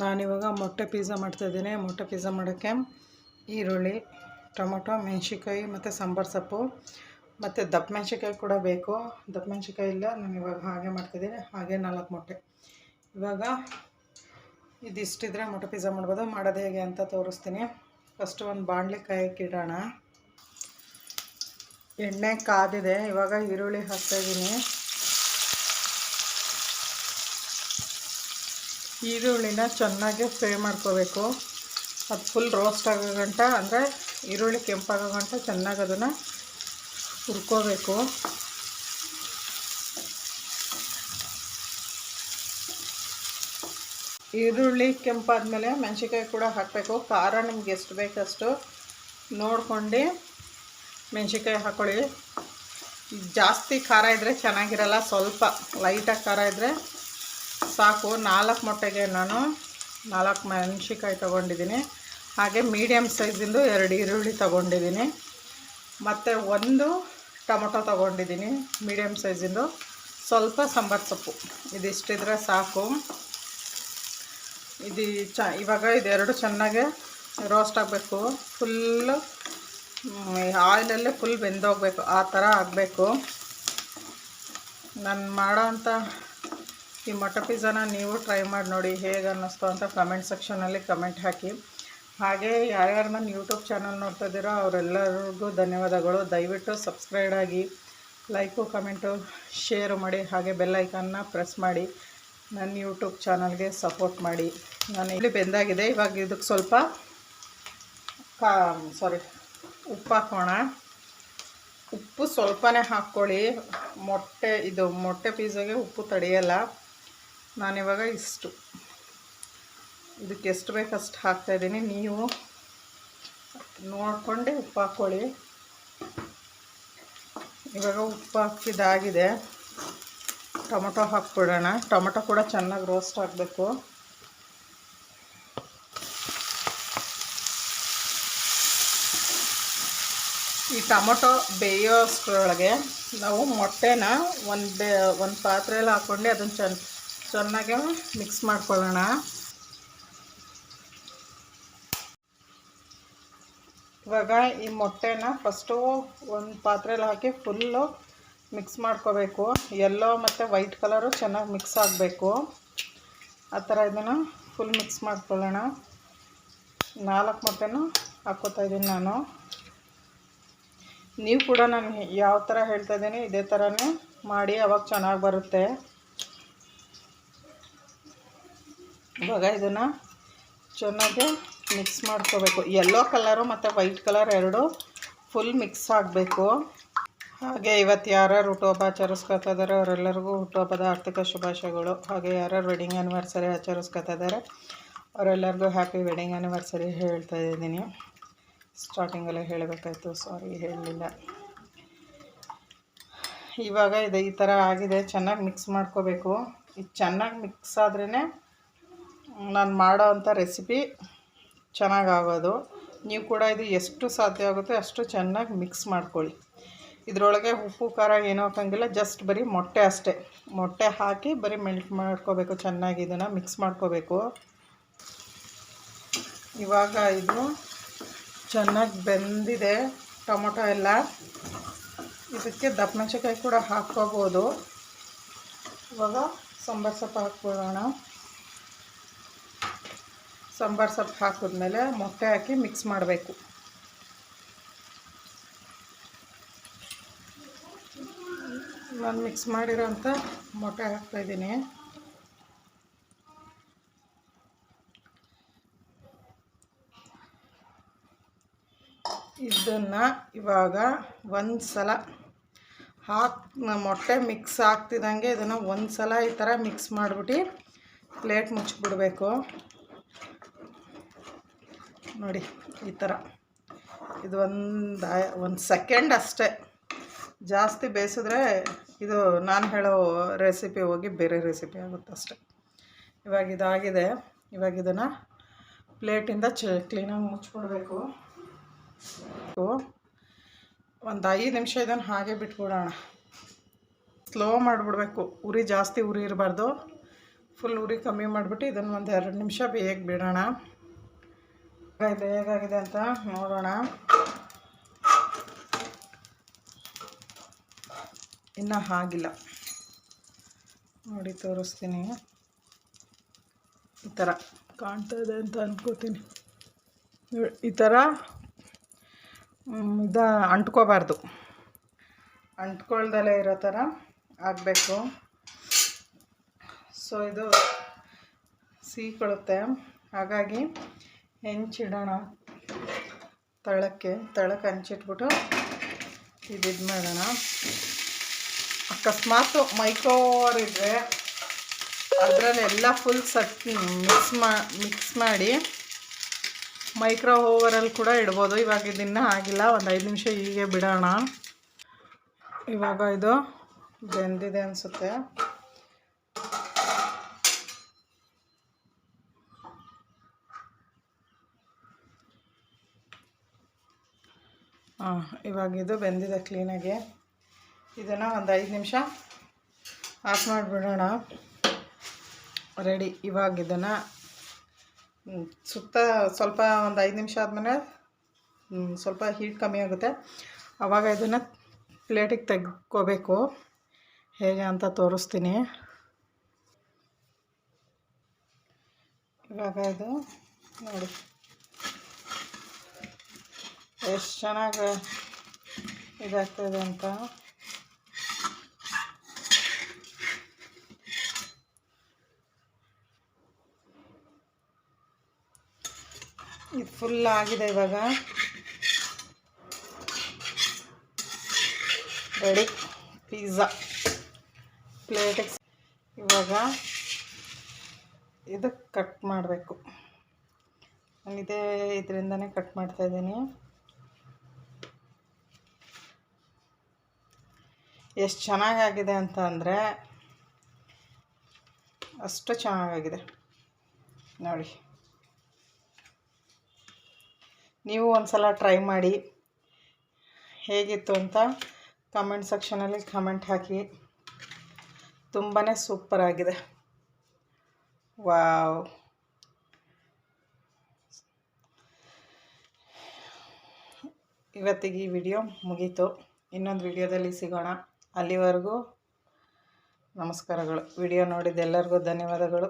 ನಾನಿವಾಗ ಮೊಟ್ಟೆ ಪಿಜ್ಜಾ ಮಾಡ್ತಾಯಿದ್ದೀನಿ. ಮೊಟ್ಟೆ ಪಿಜ್ಜಾ ಮಾಡೋಕ್ಕೆ ಈರುಳ್ಳಿ, ಟೊಮೊಟೊ, ಮೆಣಸಿನ್ಕಾಯಿ ಮತ್ತು ಸಾಂಬಾರು ಸೊಪ್ಪು ಮತ್ತು ದಪ್ಪ ಮೆಣಸಿನ್ಕಾಯಿ ಕೂಡ ಬೇಕು. ದಪ್ಪ ಮೆಣಸಿನ್ಕಾಯಿ ಇಲ್ಲ, ನಾನು ಇವಾಗ ಹಾಗೆ ಮಾಡ್ತಿದ್ದೀನಿ. ಹಾಗೆ 4 ಮೊಟ್ಟೆ. ಇವಾಗ ಇದಿಷ್ಟಿದ್ರೆ ಮೊಟ್ಟೆ ಪಿಜ್ಜಾ ಮಾಡ್ಬೋದು. ಮಾಡೋದು ಹೇಗೆ ಅಂತ ತೋರಿಸ್ತೀನಿ. ಫಸ್ಟು ಒಂದು ಬಾಣಲೆ ಕಾಯಕ್ಕೆ ಇಡೋಣ. ಎಣ್ಣೆ ಕಾದಿದೆ. ಇವಾಗ ಈರುಳ್ಳಿ ಹಾಕ್ತಾಯಿದ್ದೀನಿ. ಈರುಳ್ಳಿನ ಚೆನ್ನಾಗಿ ಫ್ರೈ ಮಾಡ್ಕೋಬೇಕು. ಅದು ಫುಲ್ ರೋಸ್ಟ್ ಆಗೋ ಗಂಟ, ಅಂದರೆ ಈರುಳ್ಳಿ ಕೆಂಪಾಗೋ ಗಂಟ ಚೆನ್ನಾಗಿ ಅದನ್ನು ಹುರ್ಕೋಬೇಕು. ಈರುಳ್ಳಿ ಕೆಂಪಾದ್ಮೇಲೆ ಮೆಣಸಿನ್ಕಾಯಿ ಕೂಡ ಹಾಕಬೇಕು. ಖಾರ ನಿಮ್ಗೆ ಎಷ್ಟು ಬೇಕಷ್ಟು ನೋಡ್ಕೊಂಡು ಮೆಣಸಿನ್ಕಾಯಿ ಹಾಕ್ಕೊಳ್ಳಿ. ಜಾಸ್ತಿ ಖಾರ ಇದ್ದರೆ ಚೆನ್ನಾಗಿರಲ್ಲ, ಸ್ವಲ್ಪ ಲೈಟಾಗಿ ಖಾರ ಇದ್ದರೆ ಸಾಕು. 4 ಮೊಟ್ಟೆಗೆ ನಾನು 4 ಮೆಣಸಿನ್ಕಾಯಿ ತೊಗೊಂಡಿದ್ದೀನಿ. ಹಾಗೆ ಮೀಡಿಯಮ್ ಸೈಜಿಂದು 2 ಈರುಳ್ಳಿ ತೊಗೊಂಡಿದ್ದೀನಿ. ಮತ್ತು 1 ಟೊಮೊಟೊ ತೊಗೊಂಡಿದ್ದೀನಿ ಮೀಡಿಯಮ್ ಸೈಜಿಂದು. ಸ್ವಲ್ಪ ಸಾಂಬಾರು ಸೊಪ್ಪು, ಇದಿಷ್ಟಿದ್ರೆ ಸಾಕು. ಇವಾಗ ಇದೆರಡು ಚೆನ್ನಾಗಿ ರೋಸ್ಟ್ ಆಗಬೇಕು. ಫುಲ್ಲು ಆಯಿಲಲ್ಲೇ ಫುಲ್ ಬೆಂದೋಗಬೇಕು, ಆ ಥರ ಆಗಬೇಕು. ನಾನು ಮಾಡೋವಂಥ ಈ ಮೊಟ್ಟೆ ಪಿಜ್ಜಾನ ನೀವು ಟ್ರೈ ಮಾಡಿ ನೋಡಿ, ಹೇಗೆ ಅನ್ನಿಸ್ತು ಅಂತ ಕಮೆಂಟ್ ಸೆಕ್ಷನಲ್ಲಿ ಕಮೆಂಟ್ ಹಾಕಿ. ಹಾಗೆ ಯಾರ್ಯಾರು ನನ್ನ ಯೂಟ್ಯೂಬ್ ಚಾನಲ್ ನೋಡ್ತಾ ಇದ್ದೀರೋ ಅವರೆಲ್ಲರಿಗೂ ಧನ್ಯವಾದಗಳು. ದಯವಿಟ್ಟು ಸಬ್ಸ್ಕ್ರೈಬ್ ಆಗಿ, ಲೈಕು ಕಮೆಂಟು ಶೇರು ಮಾಡಿ, ಹಾಗೆ ಬೆಲ್ ಐಕಾನ್ನ ಪ್ರೆಸ್ ಮಾಡಿ ನನ್ನ ಯೂಟ್ಯೂಬ್ ಚಾನಲ್ಗೆ ಸಪೋರ್ಟ್ ಮಾಡಿ. ನಾನು ಇಲ್ಲಿ ಬೆಂದಾಗಿದೆ. ಇವಾಗ ಇದಕ್ಕೆ ಸ್ವಲ್ಪ ಉಪ್ಪು ಹಾಕೋಣ. ಉಪ್ಪು ಸ್ವಲ್ಪನೇ ಹಾಕ್ಕೊಳ್ಳಿ. ಮೊಟ್ಟೆ ಪಿಜ್ಜಾಗೆ ಉಪ್ಪು ತಡೆಯಲ್ಲ. ನಾನಿವಾಗ ಇದಕ್ಕೆ ಎಷ್ಟು ಬೇಕು ಅಷ್ಟು ಹಾಕ್ತಾಯಿದ್ದೀನಿ. ನೀವು ನೋಡಿಕೊಂಡು ಉಪ್ಪು ಹಾಕ್ಕೊಳ್ಳಿ. ಇವಾಗ ಉಪ್ಪು ಹಾಕಿದ್ದಾಗಿದೆ. ಟೊಮೊಟೊ ಹಾಕ್ಬಿಡೋಣ. ಟೊಮೊಟೊ ಕೂಡ ಚೆನ್ನಾಗಿ ರೋಸ್ಟ್ ಆಗಬೇಕು. ಈ ಟೊಮೊಟೊ ಬೇಯೋಷ್ಟರೊಳಗೆ ನಾವು ಮೊಟ್ಟೆನ ಒಂದು ಪಾತ್ರೆಯಲ್ಲಿ ಹಾಕ್ಕೊಂಡು ಅದನ್ನು ಚೆನ್ನಾಗಿ ಮಿಕ್ಸ್ ಮಾಡ್ಕೊಳ್ಳೋಣ. ಇವಾಗ ಈ ಮೊಟ್ಟೆನ ಫಸ್ಟು ಒಂದು ಪಾತ್ರೆಯಲ್ಲಿ ಹಾಕಿ ಫುಲ್ಲು ಮಿಕ್ಸ್ ಮಾಡ್ಕೋಬೇಕು. ಯೆಲ್ಲೋ ಮತ್ತು ವೈಟ್ ಕಲರು ಚೆನ್ನಾಗಿ ಮಿಕ್ಸ್ ಆಗಬೇಕು. ಆ ಥರ ಇದನ್ನು ಫುಲ್ ಮಿಕ್ಸ್ ಮಾಡ್ಕೊಳ್ಳೋಣ. 4 ಮೊಟ್ಟೆನೂ ಹಾಕ್ಕೋತಾಯಿದ್ದೀನಿ ನಾನು. ನೀವು ಕೂಡ ನಾನು ಯಾವ ಥರ ಹೇಳ್ತಾಯಿದ್ದೀನಿ ಇದೇ ಥರನೇ ಮಾಡಿ, ಅವಾಗ ಚೆನ್ನಾಗಿ ಬರುತ್ತೆ. ಇವಾಗ ಇದನ್ನು ಚೆನ್ನಾಗಿ ಮಿಕ್ಸ್ ಮಾಡ್ಕೋಬೇಕು. ಯೆಲ್ಲೋ ಕಲರು ಮತ್ತು ವೈಟ್ ಕಲರ್ ಎರಡು ಫುಲ್ ಮಿಕ್ಸ್ ಆಗಬೇಕು. ಹಾಗೆ ಇವತ್ತು ಯಾರ್ಯಾರು ಹುಟ್ಟುಹಬ್ಬ ಆಚರಿಸ್ಕೊತಾ ಇದ್ದಾರೆ ಅವರೆಲ್ಲರಿಗೂ ಹುಟ್ಟುಹಬ್ಬದ ಆರ್ಥಿಕ ಶುಭಾಶಯಗಳು. ಹಾಗೆ ಯಾರ್ಯಾರು ವೆಡ್ಡಿಂಗ್ ಆ್ಯನಿವರ್ಸರಿ ಆಚರಿಸ್ಕೊತಾ ಇದ್ದಾರೆ ಅವರೆಲ್ಲರಿಗೂ ಹ್ಯಾಪಿ ವೆಡ್ಡಿಂಗ್ ಆ್ಯನಿವರ್ಸರಿ ಹೇಳ್ತಾ ಇದ್ದೀನಿ. ಸ್ಟಾರ್ಟಿಂಗಲ್ಲೇ ಹೇಳಬೇಕಾಯ್ತು, ಸಾರಿ ಹೇಳಲಿಲ್ಲ. ಇವಾಗ ಈ ಥರ ಆಗಿದೆ. ಚೆನ್ನಾಗಿ ಮಿಕ್ಸ್ ಮಾಡ್ಕೋಬೇಕು. ಇದು ಚೆನ್ನಾಗಿ ಮಿಕ್ಸ್ ಆದ್ರೇ ನಾನು ಮಾಡೋ ಅಂಥ ರೆಸಿಪಿ ಚೆನ್ನಾಗಾಗೋದು. ನೀವು ಕೂಡ ಇದು ಎಷ್ಟು ಸಾಧ್ಯ ಆಗುತ್ತೆ ಅಷ್ಟು ಚೆನ್ನಾಗಿ ಮಿಕ್ಸ್ ಮಾಡ್ಕೊಳ್ಳಿ. ಇದರೊಳಗೆ ಉಪ್ಪು ಖಾರ ಏನೂ ಹಾಕೋಂಗಿಲ್ಲ, ಜಸ್ಟ್ ಬರೀ ಮೊಟ್ಟೆ ಅಷ್ಟೇ. ಮೊಟ್ಟೆ ಹಾಕಿ ಬರೀ ಮೆಲ್ಟ್ ಮಾಡ್ಕೋಬೇಕು. ಚೆನ್ನಾಗಿ ಇದನ್ನು ಮಿಕ್ಸ್ ಮಾಡ್ಕೋಬೇಕು. ಇವಾಗ ಇದು ಚೆನ್ನಾಗಿ ಬೆಂದಿದೆ ಟೊಮೊಟೊ ಎಲ್ಲ. ಇದಕ್ಕೆ ದಪ್ಪ ಮೆಣಸಿನ್ಕಾಯಿ ಕೂಡ ಹಾಕ್ಕೋಬೋದು. ಇವಾಗ ಸಾಂಬಾರು ಸೊಪ್ಪು ಹಾಕ್ಕೊಳ್ಳೋಣ. ಸಾಂಬಾರು ಸೊಪ್ಪು ಹಾಕಿದ್ಮೇಲೆ ಮೊಟ್ಟೆ ಹಾಕಿ ಮಿಕ್ಸ್ ಮಾಡಬೇಕು. ನಾನು ಮಿಕ್ಸ್ ಮಾಡಿರೋಂಥ ಮೊಟ್ಟೆ ಹಾಕ್ತಾಯಿದ್ದೀನಿ. ಇದನ್ನು ಇವಾಗ ಒಂದು ಸಲ ಮೊಟ್ಟೆ ಮಿಕ್ಸ್ ಆಗ್ತಿದ್ದಂಗೆ ಇದನ್ನು ಒಂದು ಸಲ ಈ ಥರ ಮಿಕ್ಸ್ ಮಾಡಿಬಿಟ್ಟು ಪ್ಲೇಟ್ ಮುಚ್ಚಿಬಿಡ್ಬೇಕು. ನೋಡಿ ಈ ಥರ. ಇದು ಒಂದು ಸೆಕೆಂಡ್ ಅಷ್ಟೇ. ಜಾಸ್ತಿ ಬೇಯಿಸಿದ್ರೆ ಇದು ನಾನು ಹೇಳೋ ರೆಸಿಪಿ ಹೋಗಿ ಬೇರೆ ರೆಸಿಪಿ ಆಗುತ್ತೆ ಅಷ್ಟೆ. ಇವಾಗ ಇದಾಗಿದೆ. ಇವಾಗ ಇದನ್ನು ಪ್ಲೇಟಿಂದ ಕ್ಲೀನಾಗಿ ಮುಚ್ಚಿಬಿಡ್ಬೇಕು. ಒಂದು 5 ನಿಮಿಷ ಇದನ್ನು ಹಾಗೆ ಬಿಟ್ಬಿಡೋಣ. ಸ್ಲೋ ಮಾಡಿಬಿಡ್ಬೇಕು. ಉರಿ ಜಾಸ್ತಿ ಉರಿ ಇರಬಾರ್ದು, ಫುಲ್ ಉರಿ ಕಮ್ಮಿ ಮಾಡಿಬಿಟ್ಟು ಇದನ್ನು ಒಂದು 2 ನಿಮಿಷ ಬೇಯಕ್ಕೆ ಬಿಡೋಣ. ಇದು ಹೇಗಾಗಿದೆ ಅಂತ ನೋಡೋಣ. ಇನ್ನೂ ಆಗಿಲ್ಲ ನೋಡಿ, ತೋರಿಸ್ತೀನಿ. ಈ ಥರ ಕಾಣ್ತಾ ಇದೆ ಅಂತ ಅಂದ್ಕೋತೀನಿ. ಈ ಥರ ಅಂಟ್ಕೋಬಾರ್ದು, ಅಂಟ್ಕೊಳ್ದಲೇ ಇರೋ ಥರ ಆಗಬೇಕು. ಸೊ ಇದು ಸಿಹಿಕೊಳ್ಳುತ್ತೆ, ಹಾಗಾಗಿ ಹೆಂಚಿಡೋಣ. ತಳಕ್ಕೆ ಹಂಚಿಟ್ಬಿಟ್ಟು ಇದು ಮಾಡೋಣ. ಅಕಸ್ಮಾತ್ ಮೈಕ್ರೋವೇವ್ ಇದ್ದರೆ ಅದರಲ್ಲೆಲ್ಲ ಫುಲ್ ಮಿಕ್ಸ್ ಮಾಡಿ ಮೈಕ್ರೋ ಓವರಲ್ಲಿ ಕೂಡ ಇಡ್ಬೋದು. ಇವಾಗ ಇದನ್ನು ಆಗಿಲ್ಲ, ಒಂದು 5 ನಿಮಿಷ ಹೀಗೆ ಬಿಡೋಣ. ಇವಾಗ ಇದು ಬೆಂದಿದೆ ಅನಿಸುತ್ತೆ. ಇವಾಗ ಇದು ಬೆಂದಿದೆ ಕ್ಲೀನಾಗಿ. ಇದನ್ನು ಒಂದು 5 ನಿಮಿಷ ಆಫ್ ಮಾಡಿಬಿಡೋಣ. ರೆಡಿ. ಇವಾಗ ಇದನ್ನು ಸುತ್ತ ಸ್ವಲ್ಪ ಒಂದು 5 ನಿಮಿಷ ಆದಮೇಲೆ ಸ್ವಲ್ಪ ಹೀಟ್ ಕಮ್ಮಿ ಆಗುತ್ತೆ. ಆವಾಗ ಇದನ್ನು ಪ್ಲೇಟಿಗೆ ತೆಗ್ಕೋಬೇಕು. ಹೇಗೆ ಅಂತ ತೋರಿಸ್ತೀನಿ. ಇವಾಗ ಇದು ನೋಡಿ ಎಷ್ಟು ಚೆನ್ನಾಗಿ ಇದಾಗ್ತಾಯಿದೆ ಅಂತ. ಇದು ಫುಲ್ ಆಗಿದೆ. ಇವಾಗ ರೆಡಿ ಪಿಜ್ಜಾ ಪ್ಲೇಟಿಗೆ. ಇವಾಗ ಇದು ಕಟ್ ಮಾಡಬೇಕು. ನಾನು ಇದರಿಂದನೇ ಕಟ್ ಮಾಡ್ತಾಯಿದ್ದೀನಿ. ಎಷ್ಟು ಚೆನ್ನಾಗಾಗಿದೆ ಅಂತ ಅಂದರೆ ಅಷ್ಟು ಚೆನ್ನಾಗಾಗಿದೆ ನೋಡಿ. ನೀವು ಒಂದು ಸಲ ಟ್ರೈ ಮಾಡಿ, ಹೇಗಿತ್ತು ಅಂತ ಕಮೆಂಟ್ ಸೆಕ್ಷನಲ್ಲಿ ಕಮೆಂಟ್ ಹಾಕಿ. ತುಂಬಾ ಸೂಪರಾಗಿದೆ. ವಾವ್. ಇವತ್ತಿಗೆ ಈ ವಿಡಿಯೋ ಮುಗೀತು. ಇನ್ನೊಂದು ವಿಡಿಯೋದಲ್ಲಿ ಸಿಗೋಣ. ಅಲ್ಲಿವರೆಗೂ ನಮಸ್ಕಾರಗಳು. ವಿಡಿಯೋ ನೋಡಿದ್ದೆಲ್ಲರಿಗೂ ಧನ್ಯವಾದಗಳು.